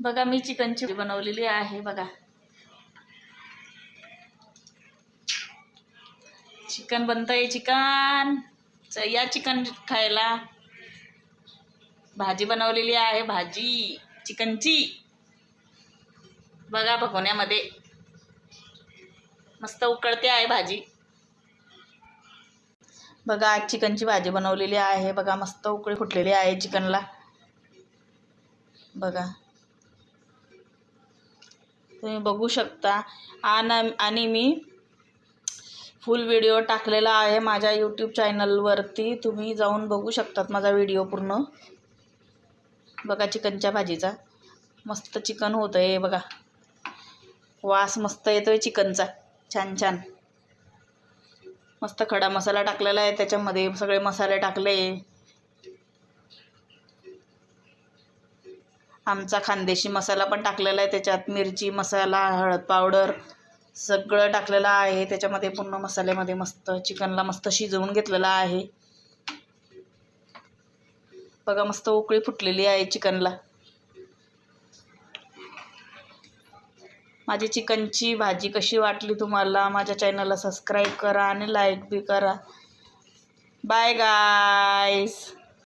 बघा मी चिकनची बनवलेली आहे। बघा चिकन बनतंय। चिकन या चिकन खायला। भाजी बनवलेली आहे, भाजी चिकनची। बघा भगोन्यामध्ये मस्त उकळते आहे भाजी। बघा आज चिकनची भाजी बनवलेली आहे। बघा मस्त उकळी फुटलेली आहे चिकनला। बघा तुम्ही बघू शकता। आणि मी फुल व्हिडिओ टाकलेला आहे माझ्या यूट्यूब चॅनलवरती, तुम्ही जाऊन बघू शकतात माझा व्हिडिओ पूर्ण। बघा चिकनच्या भाजीचा मस्त चिकन होतंय। बघा वास मस्त येतोय चिकनचा, छान छान। मस्त खडा मसाला टाकलेला आहे, त्याच्यामध्ये सगळे मसाले टाकले। आमचा खानदेशी मसाला पण टाकलेला आहे त्याच्यात, मिरची मसाला, हळद पावडर सगळं टाकलेलं आहे त्याच्यामध्ये। पूर्ण मसाल्यामध्ये मस्त चिकनला मस्त शिजवून घेतलेला आहे। बघा मस्त उकळी फुटलेली आहे चिकनला। माझी चिकनची भाजी कशी वाटली तुम्हाला? माझ्या चॅनलला सबस्क्राईब करा आणि लाईक बी करा। बाय गाईस।